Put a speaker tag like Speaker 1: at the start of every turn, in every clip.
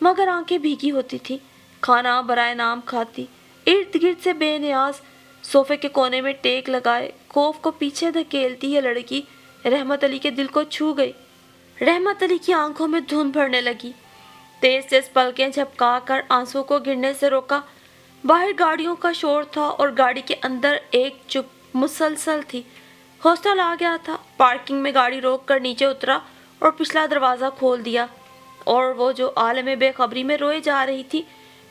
Speaker 1: مگر آنکھیں بھیگی ہوتی تھی. کھانا برائے نام کھاتی. ارد گرد سے بے نیاز صوفے کے کونے میں ٹیک لگائے خوف کو پیچھے دھکیلتی یہ لڑکی رحمت علی کے دل کو چھو گئی. رحمت علی کی آنکھوں میں دھند بھرنے لگی. تیز تیز پلکیں جھپکا کر آنسو کو گرنے سے روکا. باہر گاڑیوں کا شور تھا اور گاڑی کے اندر ایک چپ مسلسل تھی. ہاسٹل آ گیا تھا. پارکنگ میں گاڑی روک کر نیچے اترا اور پچھلا دروازہ کھول دیا. اور وہ جو عالم بے خبری میں روئے جا رہی تھی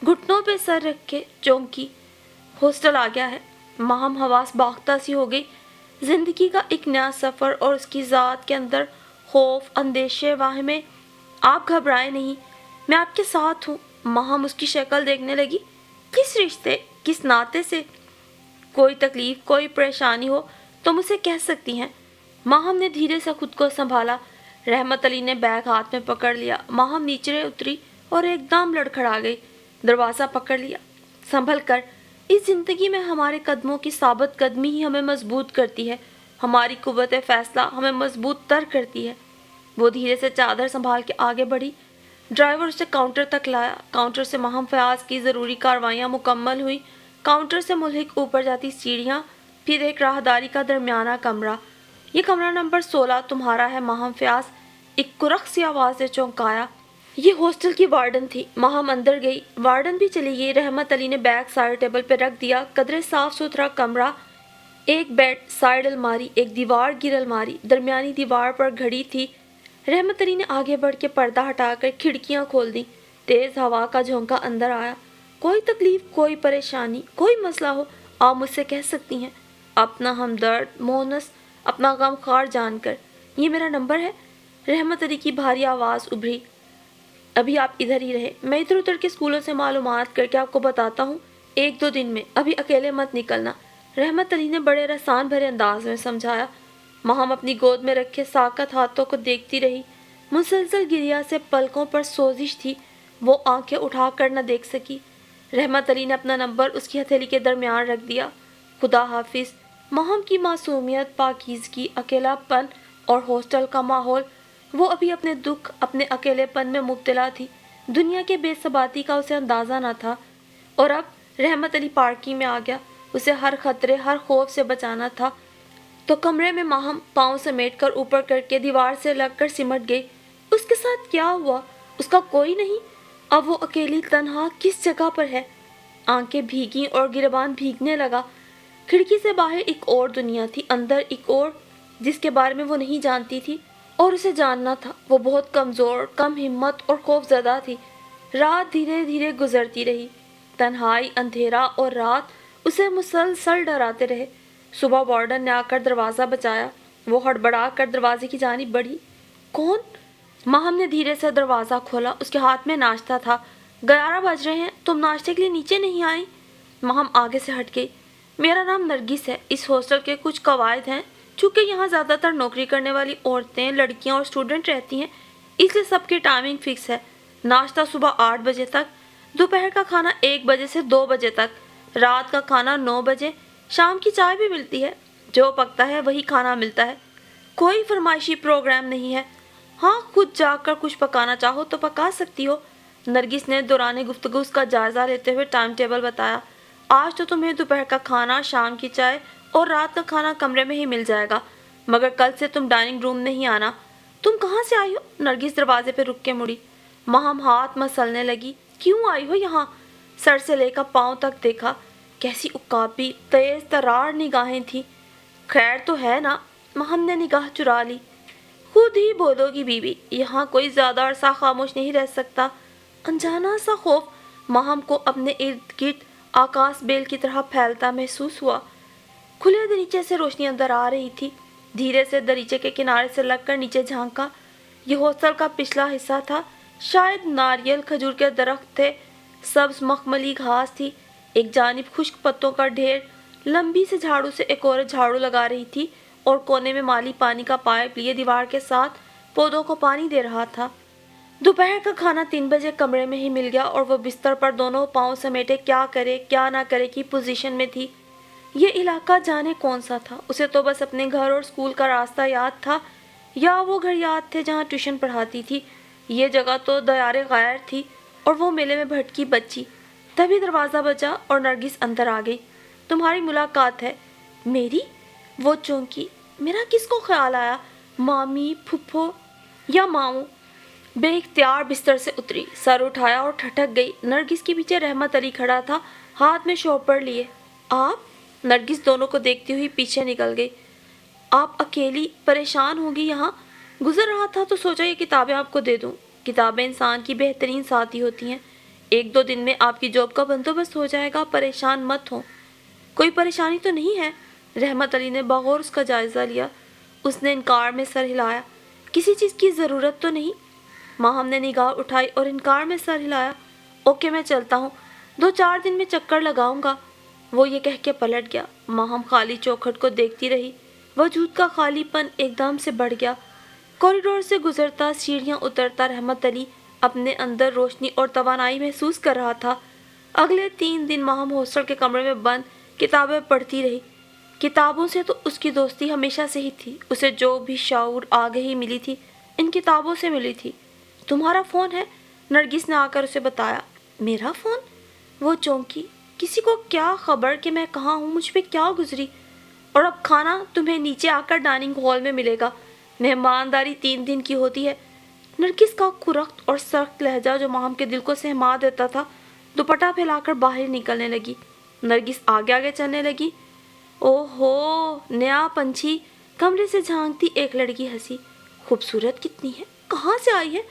Speaker 1: گھٹنوں پہ سر رکھ کے چونکی. ہاسٹل آ گیا ہے. ماہم حواس باختہ سی ہو گئی. زندگی کا ایک نیا سفر اور اس کی ذات کے اندر خوف اندیشے واہمے. آپ گھبرائے نہیں, میں آپ کے ساتھ ہوں. ماہم اس کی شکل دیکھنے لگی. کس رشتے, کس ناطے سے؟ کوئی تکلیف کوئی پریشانی ہو تو مجھ سے کہہ سکتی ہیں. ماہم نے دھیرے سے خود کو سنبھالا. رحمت علی نے بیگ ہاتھ میں پکڑ لیا. ماہم نیچے اتری اور ایک دم لڑکھڑا گئی. دروازہ پکڑ لیا. سنبھل کر. اس زندگی میں ہمارے قدموں کی ثابت قدمی ہی ہمیں مضبوط کرتی ہے. ہماری قوت فیصلہ ہمیں مضبوط تر کرتی ہے. وہ دھیرے سے چادر سنبھال کے آگے بڑھی. ڈرائیور اسے کاؤنٹر تک لایا. کاؤنٹر سے ماہم فیاض کی ضروری کاروائیاں مکمل ہوئی. کاؤنٹر سے ملحق اوپر جاتی سیڑھیاں, پھر ایک راہداری کا درمیانہ کمرہ. یہ کمرہ نمبر 16 تمہارا ہے ماہم فیاض. ایک کرخ سی آواز سے چونکایا. یہ ہاسٹل کی وارڈن تھی. ماہم اندر گئی. وارڈن بھی چلی گئی. رحمت علی نے بیگ سائڈ ٹیبل پہ رکھ دیا. قدرے صاف ستھرا کمرہ. ایک بیڈ, سائڈ الماری, ایک دیوار گر الماری, درمیانی دیوار پر گھڑی تھی. رحمت علی نے آگے بڑھ کے پردہ ہٹا کر کھڑکیاں کھول دیں. تیز ہوا کا جھونکا اندر آیا. کوئی تکلیف کوئی پریشانی کوئی مسئلہ ہو آپ مجھ سے کہہ سکتی ہیں. اپنا ہمدرد مونس, اپنا غم خوار جان کر. یہ میرا نمبر ہے. رحمت علی کی بھاری آواز ابھری. ابھی آپ ادھر ہی رہے, میں ادھر ادھر کے اسکولوں سے معلومات کر کے آپ کو بتاتا ہوں. 1-2 دن میں. ابھی اکیلے مت نکلنا. رحمت علی نے بڑے رسان بھرے انداز میں سمجھایا. ماہم اپنی گود میں رکھے ساکت ہاتھوں کو دیکھتی رہی. مسلسل گریا سے پلکوں پر سوزش تھی. وہ آنکھیں اٹھا کر نہ دیکھ سکی. رحمت علی نے اپنا نمبر اس کی ہتھیلی کے درمیان رکھ دیا. خدا حافظ. ماہم کی معصومیت, پاکیزگی, اکیلا پن اور ہاسٹل کا ماحول. وہ ابھی اپنے دکھ اپنے اکیلے پن میں مبتلا تھی. دنیا کے بے ثباتی کا اسے اندازہ نہ تھا. اور اب رحمت علی پارکنگ میں آ گیا. اسے ہر خطرے ہر خوف سے بچانا تھا. تو کمرے میں ماہم پاؤں سمیٹ کر اوپر کر کے دیوار سے لگ کر سمٹ گئی. اس کے ساتھ کیا ہوا؟ اس کا کوئی نہیں. اب وہ اکیلی تنہا کس جگہ پر ہے؟ آنکھیں بھیگی اور گریبان بھیگنے لگا. کھڑکی سے باہر ایک اور دنیا تھی. اندر ایک اور جس کے بارے میں وہ نہیں جانتی تھی اور اسے جاننا تھا. وہ بہت کمزور, کم ہمت اور خوف زدہ تھی. رات دھیرے دھیرے گزرتی رہی. تنہائی, اندھیرا اور رات اسے مسلسل ڈراتے رہے. صبح وارڈن نے آ کر دروازہ بچایا. وہ ہڑبڑا کر دروازے کی جانب بڑھی. کون؟ ماہم نے دھیرے سے دروازہ کھولا. اس کے ہاتھ میں ناشتہ تھا. 11 بج رہے ہیں, تم ناشتے کے لیے نیچے نہیں آئی؟ ماہم آگے سے ہٹ گئی. میرا نام نرگس ہے. اس ہاسٹل کے کچھ قواعد ہیں. چونکہ یہاں زیادہ تر نوکری کرنے والی عورتیں, لڑکیاں اور اسٹوڈنٹ رہتی ہیں, اس لیے سب کی ٹائمنگ فکس ہے. ناشتہ صبح 8 بجے تک, دوپہر کا کھانا 1 بجے سے 2 بجے تک, رات کا کھانا 9 بجے, شام کی چائے بھی ملتی ہے. جو پکتا ہے وہی کھانا ملتا ہے. کوئی فرمائشی پروگرام نہیں ہے. ہاں, خود جا کر کچھ پکانا چاہو تو پکا سکتی ہو. نرگس نے دوران گفتگو اس کا جائزہ لیتے ہوئے ٹائم ٹیبل بتایا. آج تو تمہیں دوپہر کا کھانا, شام کی چائے اور رات کا کھانا کمرے میں ہی مل جائے گا, مگر کل سے تم ڈائننگ روم نہیں آنا. تم کہاں سے آئی ہو؟ نرگس دروازے پہ رک کے مڑی. ماہم ہاتھ مسلنے لگی. کیوں آئی ہو یہاں؟ سر سے لے کر پاؤں تک دیکھا. کیسی عکابی, تیز ترار نگاہیں تھیں. خیر تو ہے نا؟ ماہم نے نگاہ چرا لی. خود ہی بولو گی بیوی, یہاں کوئی زیادہ عرصہ خاموش نہیں رہ سکتا. انجانا سا خوف ماہم کو اپنے ارد گرد آکاش بیل کی طرح پھیلتا محسوس ہوا. کھلے دریچے سے روشنی اندر آ رہی تھی. دھیرے سے دریچے کے کنارے سے لگ کر نیچے جھانکا. یہ ہاسٹل کا پچھلا حصہ تھا. شاید ناریل کھجور کے درخت تھے. سبز مخملی گھاس تھی. ایک جانب خشک پتوں کا ڈھیر. لمبی سے جھاڑو سے ایک عورت جھاڑو لگا رہی تھی اور کونے میں مالی پانی کا پائپ لیے دیوار کے ساتھ پودوں کو پانی دے رہا تھا. دوپہر کا کھانا 3 بجے کمرے میں ہی مل گیا اور وہ بستر پر دونوں پاؤں سمیٹے کیا کرے کیا نہ کرے کی پوزیشن میں تھی. یہ علاقہ جانے کون سا تھا. اسے تو بس اپنے گھر اور اسکول کا راستہ یاد تھا, یا وہ گھر یاد تھے جہاں ٹیوشن پڑھاتی تھی. یہ جگہ تو دیار غیر تھی. اور وہ میلے میں بھٹکی بچی۔ تبھی دروازہ بجا اور نرگس اندر آ گئی۔ تمہاری ملاقات ہے۔ میری؟ وہ چونکی۔ میرا کس کو خیال آیا، مامی، پھپھو یا ماموں؟ بے اختیار بستر سے اتری، سر اٹھایا اور ٹھٹک گئی۔ نرگس کے پیچھے رحمت علی کھڑا تھا، ہاتھ میں شوپر لیے۔ آپ؟ نرگس دونوں کو دیکھتی ہوئی پیچھے نکل گئی۔ آپ اکیلی پریشان ہوگی یہاں؟ گزر رہا تھا تو سوچا یہ کتابیں آپ کو دے دوں۔ کتابیں انسان کی بہترین ساتھی ہوتی ہیں۔ 1-2 دن میں آپ کی جاب کا بندوبست ہو جائے گا، پریشان مت ہو۔ کوئی پریشانی تو نہیں ہے؟ رحمت علی نے بغور اس کا جائزہ لیا۔ اس نے انکار میں سر ہلایا۔ کسی چیز کی ضرورت تو نہیں؟ ماہم نے نگاہ اٹھائی اور انکار میں سر ہلایا۔ اوکے، میں چلتا ہوں، 2-4 دن میں چکر لگاؤں گا۔ وہ یہ کہہ کے پلٹ گیا۔ ماہم خالی چوکھٹ کو دیکھتی رہی۔ وجود کا خالی پن ایک دم سے بڑھ گیا۔ کوریڈور سے گزرتا، سیڑھیاں اترتا رحمت علی اپنے اندر روشنی اور توانائی محسوس کر رہا تھا۔ اگلے 3 دن ماہم ہاسٹل کے کمرے میں بند کتابیں پڑھتی رہی۔ کتابوں سے تو اس کی دوستی ہمیشہ سے ہی تھی۔ اسے جو بھی شعور آگہی ملی تھی ان کتابوں سے ملی تھی۔ تمہارا فون ہے؟ نرگس نے آ کر اسے بتایا۔ میرا فون؟ وہ چونکی۔ کسی کو کیا خبر کہ میں کہاں ہوں، مجھ پہ کیا گزری؟ اور اب کھانا تمہیں نیچے آ کر ڈائننگ ہال میں ملے گا۔ مہمانداری 3 دن کی ہوتی ہے۔ نرگس کا کرخت اور سخت لہجہ جو ماہم کے دل کو سہما دیتا تھا، دوپٹہ پھیلا کر باہر نکلنے لگی۔ نرگس آگے آگے چلنے لگی۔ اوہ ہو، نیا پنچھی! کمرے سے جھانکتی ایک لڑکی ہنسی۔ خوبصورت کتنی ہے، کہاں سے آئی ہے؟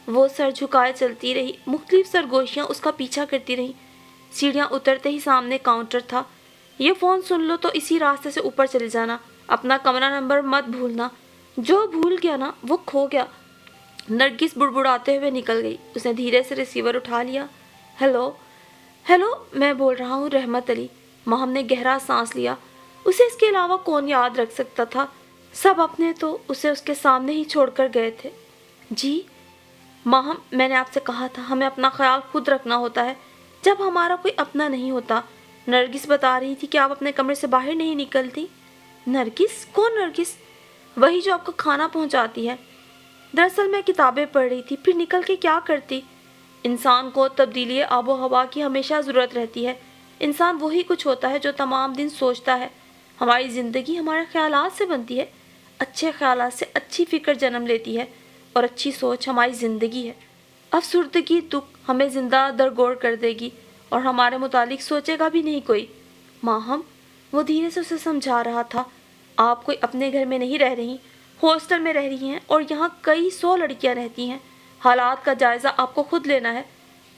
Speaker 1: وہ سر جھکائے چلتی رہی، مختلف سرگوشیاں اس کا پیچھا کرتی رہیں۔ سیڑھیاں اترتے ہی سامنے کاؤنٹر تھا۔ یہ فون سن لو تو اسی راستے سے اوپر چلے جانا، اپنا کمرہ نمبر مت بھولنا۔ جو بھول گیا نا وہ کھو گیا۔ نرگس بڑبڑاتے ہوئے نکل گئی۔ اس نے دھیرے سے ریسیور اٹھا لیا۔ ہیلو ہیلو، میں بول رہا ہوں رحمت علی۔ ماہم نے گہرا سانس لیا۔ اسے اس کے علاوہ کون یاد رکھ سکتا تھا؟ سب اپنے تو اسے اس کے سامنے ہی چھوڑ کر گئے تھے۔ جی ماہم، میں نے آپ سے کہا تھا ہمیں اپنا خیال خود رکھنا ہوتا ہے جب ہمارا کوئی اپنا نہیں ہوتا۔ نرگس بتا رہی تھی کہ آپ اپنے کمرے سے باہر نہیں نکلتی۔ نرگس؟ کون نرگس؟ وہی جو آپ کو کھانا پہنچاتی ہے۔ دراصل میں کتابیں پڑھ رہی تھی، پھر نکل کے کیا کرتی؟ انسان کو تبدیلی آب و ہوا کی ہمیشہ ضرورت رہتی ہے۔ انسان وہی کچھ ہوتا ہے جو تمام دن سوچتا ہے۔ ہماری زندگی ہمارے خیالات سے بنتی ہے۔ اچھے خیالات سے اچھی فکر جنم لیتی ہے اور اچھی سوچ ہماری زندگی ہے۔ افسردگی دکھ ہمیں زندہ درگور کر دے گی اور ہمارے متعلق سوچے گا بھی نہیں کوئی۔ ماہم، وہ دھیرے سے اسے سمجھا رہا تھا، آپ کوئی اپنے گھر میں نہیں رہ رہی، ہاسٹل میں رہ رہی ہیں اور یہاں کئی 100 لڑکیاں رہتی ہیں۔ حالات کا جائزہ آپ کو خود لینا ہے۔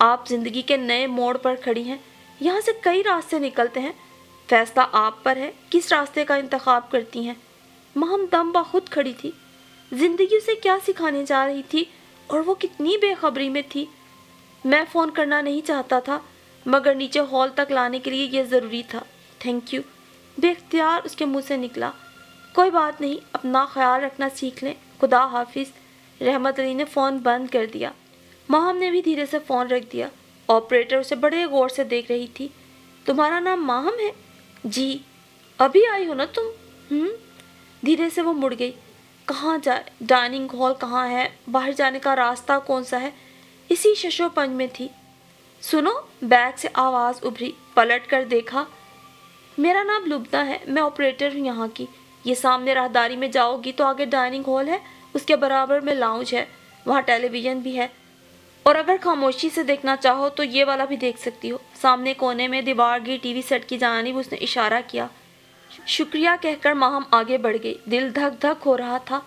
Speaker 1: آپ زندگی کے نئے موڑ پر کھڑی ہیں۔ یہاں سے کئی راستے نکلتے ہیں، فیصلہ آپ پر ہے کس راستے کا انتخاب کرتی ہیں۔ ماہم دم بخود کھڑی تھی۔ زندگی اسے کیا سکھانے جا رہی تھی اور وہ کتنی بے خبری میں تھی۔ میں فون کرنا نہیں چاہتا تھا مگر نیچے ہال تک لانے کے لیے یہ ضروری تھا۔ تھینک یو، بے اختیار اس کے منہ سے نکلا۔ کوئی بات نہیں، اپنا خیال رکھنا سیکھ لیں، خدا حافظ۔ رحمت علی نے فون بند کر دیا۔ ماہم نے بھی دھیرے سے فون رکھ دیا۔ آپریٹر اسے بڑے غور سے دیکھ رہی تھی۔ تمہارا نام ماہم ہے؟ جی۔ ابھی آئی ہو نا تم؟ دھیرے سے وہ مڑ گئی۔ کہاں جائے؟ ڈائننگ ہال کہاں ہے؟ باہر جانے کا راستہ کون سا ہے؟ اسی ششو پنج میں تھی۔ سنو، بیگ سے آواز ابھری۔ پلٹ کر دیکھا۔ میرا نام لبنہ ہے، میں آپریٹر ہوں یہاں کی۔ یہ سامنے راہداری میں جاؤ گی تو آگے ڈائننگ ہال ہے، اس کے برابر میں لاؤنج ہے، وہاں ٹیلی ویژن بھی ہے، اور اگر خاموشی سے دیکھنا چاہو تو یہ والا بھی دیکھ سکتی ہو۔ سامنے کونے میں دیوار گیر ٹی وی سیٹ کی جانب اس نے اشارہ کیا۔ شکریہ کہہ کر ماہم آگے بڑھ گئی۔ دل دھک دھک ہو رہا تھا۔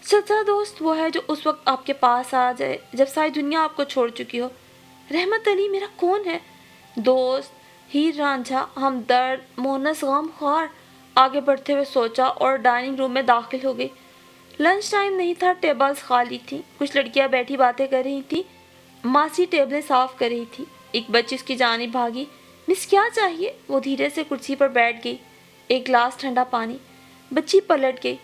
Speaker 1: سچا دوست وہ ہے جو اس وقت آپ کے پاس آ جائے جب ساری دنیا آپ کو چھوڑ چکی ہو۔ رحمت علی میرا کون ہے؟ دوست، ہیر رانجھا، ہمدرد، مونس غم خوار۔ آگے بڑھتے ہوئے سوچا اور ڈائننگ روم میں داخل ہو گئی۔ لنچ ٹائم نہیں تھا، ٹیبلز خالی تھیں، کچھ لڑکیاں بیٹھی باتیں کر رہی تھیں۔ ماسی ٹیبلیں صاف کر رہی تھی۔ ایک بچی اس کی جانب بھاگی۔ مس کیا چاہیے؟ وہ دھیرے سے کرسی پر بیٹھ گئی۔ ایک گلاس ٹھنڈا پانی۔ بچی پلٹ گئی۔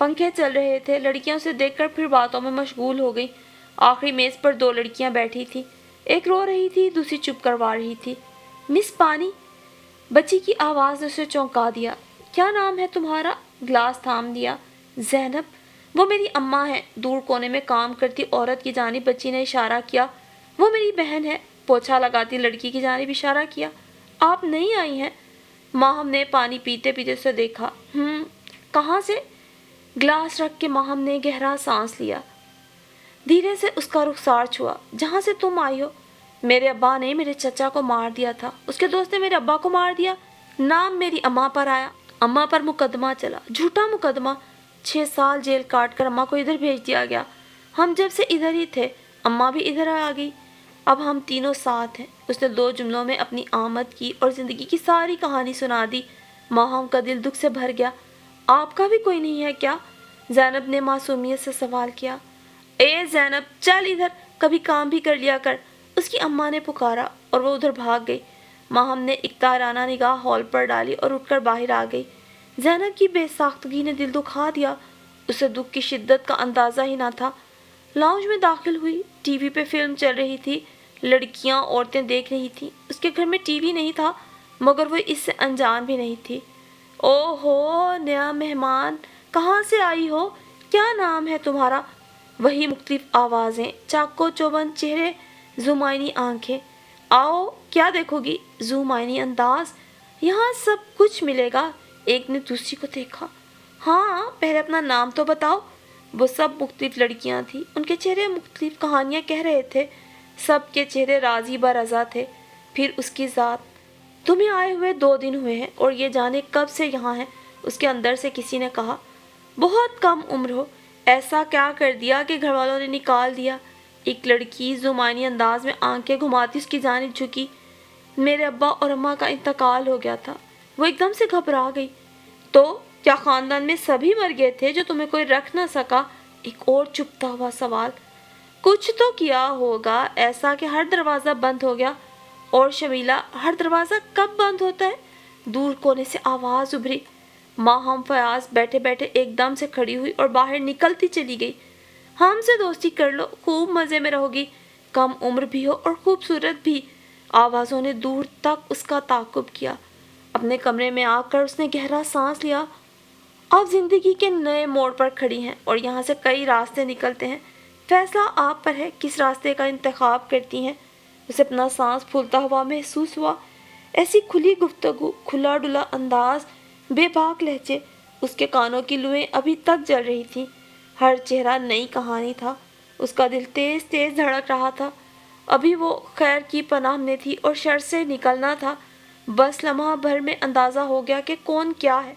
Speaker 1: پنکھے چل رہے تھے، لڑکیاں اسے دیکھ کر پھر باتوں میں مشغول ہو گئی۔ آخری میز پر 2 لڑکیاں بیٹھی تھیں، ایک رو رہی تھی، دوسری چپ کروا رہی تھی۔ مس پانی؟ بچی کی آواز نے اسے چونکا دیا۔ کیا نام ہے تمہارا؟ گلاس تھام دیا۔ زینب، وہ میری اماں ہے، دور کونے میں کام کرتی عورت کی جانب بچی نے اشارہ کیا۔ وہ میری بہن ہے، پوچھا لگاتی لڑکی کی جانب اشارہ کیا۔ آپ نہیں آئی ہیں؟ ماہم نے پانی پیتے پیتے اسے دیکھا۔ کہاں سے؟ گلاس رکھ کے ماہم نے گہرا سانس لیا، دھیرے سے اس کا رخسار چھوا۔ جہاں سے تم آئی ہو۔ میرے ابا نے میرے چچا کو مار دیا تھا، اس کے دوست نے میرے ابا کو مار دیا، نام میری اماں پر آیا، اماں پر مقدمہ چلا، جھوٹا مقدمہ، 6 سال جیل کاٹ کر اماں کو ادھر بھیج دیا گیا۔ ہم جب سے ادھر ہی تھے، اماں بھی ادھر آ گئی، اب ہم تینوں ساتھ ہیں۔ اس نے 2 جملوں میں اپنی آمد کی اور زندگی کی ساری کہانی سنا دی۔ ماہم کا دل دکھ سے بھر گیا۔ آپ کا بھی کوئی نہیں ہے کیا؟ زینب نے معصومیت سے سوال کیا۔ اے زینب، چل ادھر، کبھی کام بھی کر لیا کر، اس کی اماں نے پکارا اور وہ ادھر بھاگ گئی۔ ماہم نے اقتدارانہ نگاہ ہال پر ڈالی اور اٹھ کر باہر آ گئی۔ زینب کی بے ساختگی نے دل دکھا دیا، اسے دکھ کی شدت کا اندازہ ہی نہ تھا۔ لاؤنج میں داخل ہوئی، ٹی وی پہ فلم چل رہی تھی، لڑکیاں عورتیں دیکھ رہی تھیں۔ اس کے گھر میں ٹی وی نہیں تھا، مگر وہ اس سے انجان بھی نہیں تھی۔ او ہو، نیا مہمان، کہاں سے آئی ہو؟ کیا نام ہے تمہارا؟ وہی مختلف آوازیں، چاقو چوبند چہرے، زومائنی آنکھیں۔ آؤ، کیا دیکھو گی؟ زومائنی انداز، یہاں سب کچھ ملے گا۔ ایک نے دوسری کو دیکھا۔ ہاں، پہلے اپنا نام تو بتاؤ۔ وہ سب مختلف لڑکیاں تھیں، ان کے چہرے مختلف کہانیاں کہہ رہے تھے، سب کے چہرے راضی برضا تھے۔ پھر اس کی ذات۔ تمہیں آئے ہوئے 2 دن ہوئے ہیں اور یہ جانے کب سے یہاں ہیں، اس کے اندر سے کسی نے کہا۔ بہت کم عمر ہو، ایسا کیا کر دیا کہ گھر والوں نے نکال دیا؟ ایک لڑکی زمانی انداز میں آنکھیں گھماتی اس کی جانب جھکی۔ میرے ابا اور اماں کا انتقال ہو گیا تھا۔ وہ ایک دم سے گھبرا گئی۔ تو کیا خاندان میں سبھی مر گئے تھے جو تمہیں کوئی رکھ نہ سکا؟ ایک اور چپتا ہوا سوال۔ کچھ تو کیا ہوگا ایسا کہ ہر دروازہ بند ہو گیا۔ اور شمیلہ، ہر دروازہ کب بند ہوتا ہے؟ دور کونے سے آواز ابھری۔ ماہم فیاض بیٹھے بیٹھے ایک دم سے کھڑی ہوئی اور باہر نکلتی چلی گئی۔ ہم سے دوستی کر لو، خوب مزے میں رہو گی، کم عمر بھی ہو اور خوبصورت بھی۔ آوازوں نے دور تک اس کا تعاقب کیا۔ اپنے کمرے میں آ کر اس نے گہرا سانس لیا۔ آپ زندگی کے نئے موڑ پر کھڑی ہیں اور یہاں سے کئی راستے نکلتے ہیں، فیصلہ آپ پر ہے کس راستے کا انتخاب کرتی ہیں۔ اسے اپنا سانس پھولتا ہوا محسوس ہوا۔ ایسی کھلی گفتگو، کھلا ڈلا انداز، بے باک لہجے، اس کے کانوں کی لوئیں ابھی تک جل رہی تھیں۔ ہر چہرہ نئی کہانی تھا۔ اس کا دل تیز تیز دھڑک رہا تھا۔ ابھی وہ خیر کی پناہ میں تھی اور شر سے نکلنا تھا۔ بس لمحہ بھر میں اندازہ ہو گیا کہ کون کیا ہے۔